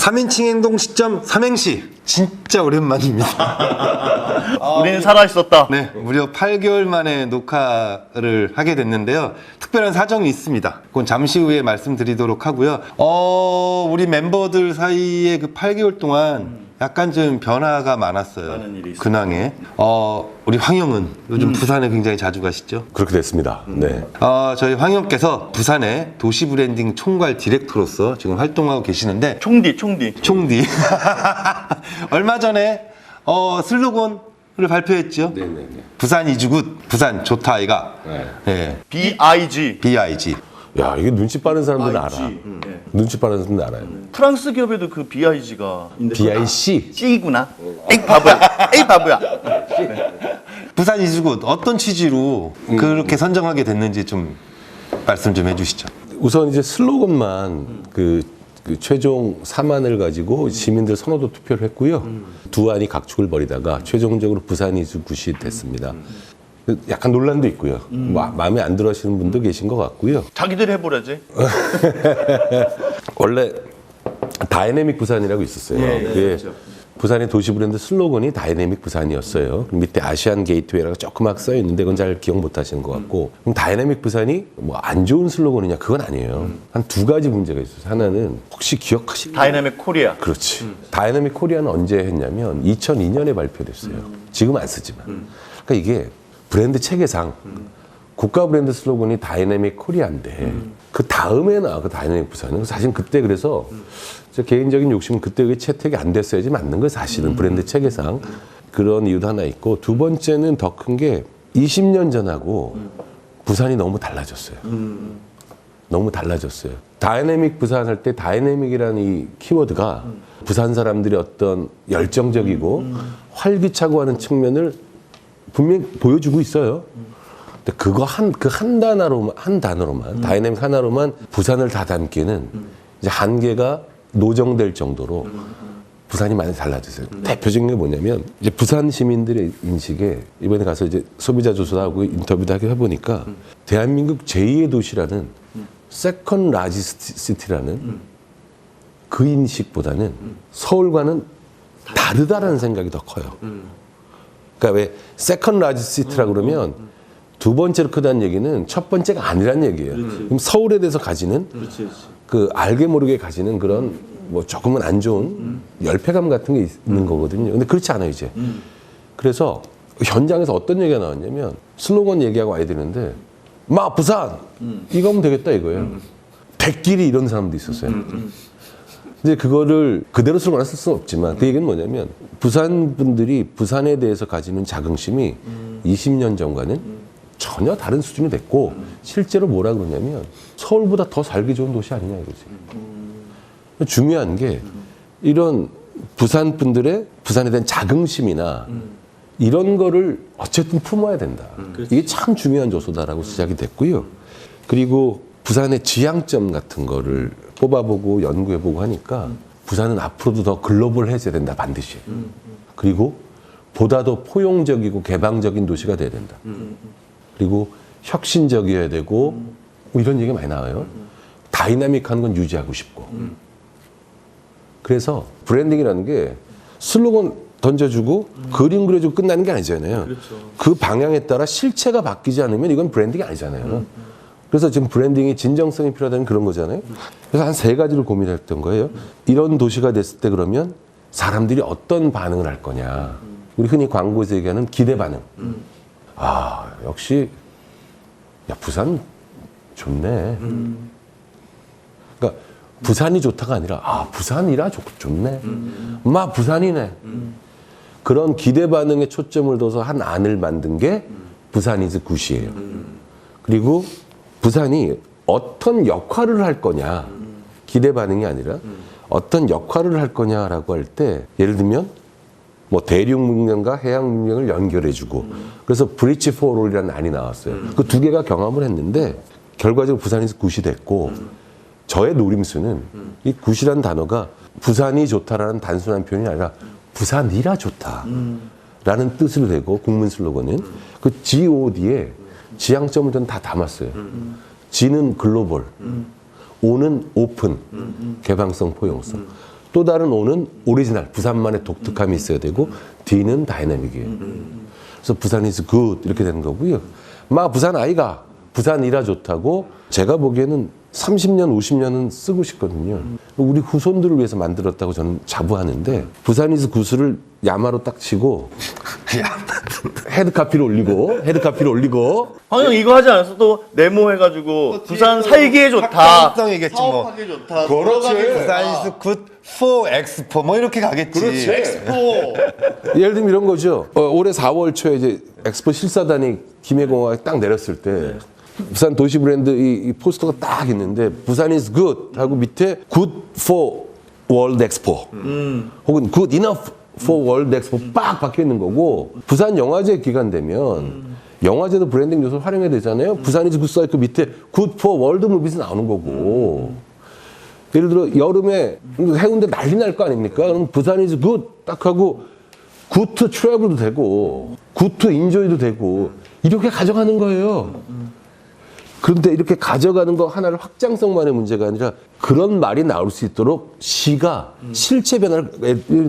3인칭 행동 시점 삼행시 진짜 오랜만입니다. 우리는 살아있었다. 네, 무려 8개월 만에 녹화를 하게 됐는데요. 특별한 사정이 있습니다. 그건 잠시 후에 말씀드리도록 하고요. 우리 멤버들 사이에 그 8개월 동안 약간 좀 변화가 많았어요. 많은 일이 있었어요. 근황에. 우리 황영은 요즘 부산에 굉장히 자주 가시죠? 그렇게 됐습니다. 네. 저희 황영께서 부산의 도시 브랜딩 총괄 디렉터로서 지금 활동하고 계시는데 총디. 총디 얼마 전에 슬로건을 발표했죠. 네네네. 부산 이주굿, 부산 좋다 아이가. 네. BIG. BIG. 야, 이게 눈치 빠른 사람들은 알아. 네. 눈치 빠른 사람들은 알아요. 프랑스 기업에도 그 BIG가 BIC. C구나. 에이 바보야. 부산 이주굿 어떤 취지로 그렇게 선정하게 됐는지 좀 말씀 좀 해주시죠. 우선 이제 슬로건만 그 최종 4만을 가지고 시민들 선호도 투표를 했고요. 두 안이 각축을 벌이다가 최종적으로 부산 이주굿이 됐습니다. 약간 논란도 있고요. 마음에 안 들어 하시는 분도 계신 것 같고요. 자기들이 해보라지. 원래 다이내믹 부산이라고 있었어요. 그게 부산의 도시 브랜드 슬로건이 다이내믹 부산이었어요. 밑에 아시안 게이트웨이라고 조그맣게 써 있는데 그건 잘 기억 못 하시는 것 같고. 그럼 다이내믹 부산이 뭐 안 좋은 슬로건이냐? 그건 아니에요. 한 두 가지 문제가 있어요. 하나는 혹시 기억하시나요? 다이내믹 코리아. 그렇지. 다이내믹 코리아는 언제 했냐면 2002년에 발표됐어요. 지금 안 쓰지만. 그러니까 이게 브랜드 체계상 국가 브랜드 슬로건이 다이내믹 코리아인데 그 다음에 나와 그 다이내믹 부산은 사실 그때 그래서 제 개인적인 욕심은 그때 그게 채택이 안 됐어야지 맞는 거예요. 사실은 브랜드 체계상 그런 이유도 하나 있고 두 번째는 더 큰 게 20년 전하고 부산이 너무 달라졌어요. 너무 달라졌어요. 다이내믹 부산 할 때 다이내믹이라는 이 키워드가 부산 사람들이 어떤 열정적이고 활기차고 하는 측면을 분명히 보여주고 있어요. 근데 그거 한 단어로만 다이내믹 하나로만 부산을 다 담기는 이제 한계가 노정될 정도로 부산이 많이 달라졌어요. 대표적인 게 뭐냐면 이제 부산 시민들의 인식에 이번에 가서 이제 소비자 조사도 하고 인터뷰도 하게 해보니까 대한민국 제2의 도시라는 세컨 라지스트 시티라는 그 인식보다는 서울과는 다르다라는 생각이 더 커요. 그러니까 왜 세컨 라지스트 시티라고 그러면 두 번째로 크다는 얘기는 첫 번째가 아니란 얘기예요. 그럼 서울에 대해서 가지는 그 알게 모르게 가지는 그런 뭐 조금은 안 좋은 열패감 같은 게 있는 거거든요. 근데 그렇지 않아요, 이제. 그래서 현장에서 어떤 얘기가 나왔냐면 슬로건 얘기하고 와야 되는데 마 부산 이거 하면 되겠다 이거예요. 백길이 이런 사람도 있었어요. 이제 그거를 그대로 슬로건을 쓸 수는 없지만 그 얘기는 뭐냐면 부산 분들이 부산에 대해서 가지는 자긍심이 20년 전과는 전혀 다른 수준이 됐고 실제로 뭐라 그러냐면 서울보다 더 살기 좋은 도시 아니냐 이거지. 중요한 게 이런 부산 분들의 부산에 대한 자긍심이나 이런 거를 어쨌든 품어야 된다. 이게 참 중요한 요소다라고 시작이 됐고요. 그리고 부산의 지향점 같은 거를 뽑아보고 연구해보고 하니까 부산은 앞으로도 더 글로벌해져야 된다 반드시. 그리고 보다 더 포용적이고 개방적인 도시가 돼야 된다. 그리고 혁신적이어야 되고 뭐 이런 얘기가 많이 나와요. 다이나믹한 건 유지하고 싶고. 그래서 브랜딩이라는 게 슬로건 던져주고 그림 그려주고 끝나는 게 아니잖아요. 그 방향에 따라 실체가 바뀌지 않으면 이건 브랜딩이 아니잖아요. 그래서 지금 브랜딩이 진정성이 필요하다는 그런 거잖아요. 그래서 한 세 가지를 고민했던 거예요. 이런 도시가 됐을 때 그러면 사람들이 어떤 반응을 할 거냐. 우리 흔히 광고에서 얘기하는 기대 반응. 아, 역시 야 부산 좋네. 그러니까 부산이 좋다가 아니라 아 부산이라 좋네. 마 부산이네. 그런 기대 반응에 초점을 둬서 한 안을 만든 게 부산 이즈 굿이에요. 그리고 부산이 어떤 역할을 할 거냐. 기대 반응이 아니라 어떤 역할을 할 거냐라고 할 때 예를 들면 뭐 대륙 문명과 해양 문명을 연결해주고 그래서 브릿지 포롤이라는 안이 나왔어요. 그 두 개가 경험을 했는데 결과적으로 부산에서 굿이 됐고 저의 노림수는 이 굿이라는 단어가 부산이 좋다라는 단순한 표현이 아니라 부산이라 좋다라는 뜻을 내고 국문 슬로건은 그 GOD에 지향점을 전 다 담았어요. G는 글로벌, O는 오픈, 개방성, 포용성. 또 다른 O는 오리지널, 부산만의 독특함이 있어야 되고 D는 다이내믹이에요. 그래서 부산 is good 이렇게 되는 거고요. 막 부산 아이가 부산이라 좋다고 제가 보기에는 30년, 50년은 쓰고 싶거든요. 우리 후손들을 위해서 만들었다고 저는 자부하는데 부산 is good을 야마로 딱 치고 헤드카피를 올리고 황영 이거 하지 않았어? 또 네모 해가지고 부산 살기에 좋다. 합성이겠지 뭐. 사업하기 좋다. 그렇지. 부산 is good for 엑스포 뭐 이렇게 가겠지. 엑스포. 예를 들면 이런 거죠. 올해 4월 초에 이제 엑스포 실사단이 김해공항에 딱 내렸을 때 부산 도시 브랜드 이 포스터가 딱 있는데 부산 is good 하고 밑에 good for world expo 혹은 good enough for world expo 빡 박혀 있는 거고 부산 영화제 기간 되면 영화제도 브랜딩 요소를 활용해야 되잖아요. 부산 is good 써있고 밑에 good for world movies 나오는 거고 예를 들어 여름에 해운대 난리 날 거 아닙니까? 그럼 부산 is good 딱 하고 good to travel도 되고 good to enjoy도 되고 이렇게 가져가는 거예요. 그런데 이렇게 가져가는 거 하나를 확장성만의 문제가 아니라 그런 말이 나올 수 있도록 시가 실체 변화를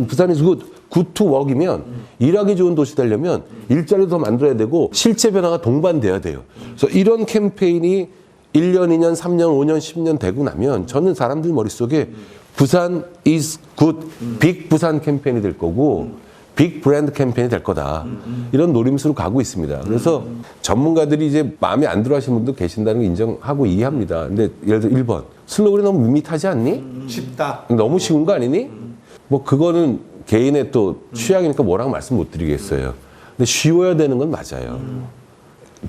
부산이 good to work이면 일하기 좋은 도시 되려면 일자리도 더 만들어야 되고 실체 변화가 동반돼야 돼요. 그래서 이런 캠페인이 1년, 2년, 3년, 5년, 10년 되고 나면 저는 사람들 머릿속에 부산 is good, 빅 부산 캠페인이 될 거고 빅 브랜드 캠페인이 될 거다. 이런 노림수로 가고 있습니다. 그래서 전문가들이 이제 마음에 안 들어 하시는 분도 계신다는 걸 인정하고 이해합니다. 근데 예를 들어 1번. 슬로건이 너무 밋밋하지 않니? 쉽다. 너무 쉬운 거 아니니? 뭐 그거는 개인의 또 취향이니까 뭐라고 말씀 못 드리겠어요. 근데 쉬워야 되는 건 맞아요.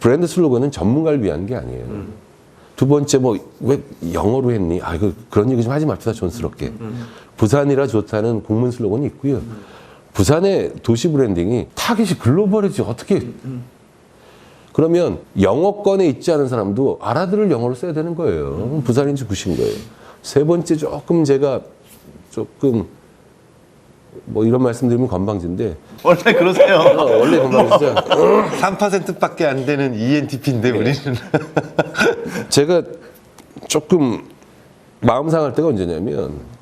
브랜드 슬로건은 전문가를 위한 게 아니에요. 두 번째 뭐 왜 영어로 했니? 아 이거 그런 얘기 좀 하지 맙시다 촌스럽게. 부산이라 좋다는 공문 슬로건이 있고요. 부산의 도시 브랜딩이 타깃이 글로벌이지 어떻게 그러면 영어권에 있지 않은 사람도 알아들을 영어를 써야 되는 거예요. 부산인지 구신 거예요. 세 번째 제가 조금 뭐 이런 말씀드리면 건방진데 원래 그러세요. 원래 건방지죠. 3%밖에 안 되는 ENTP인데 우리는. 제가 조금 마음 상할 때가 언제냐면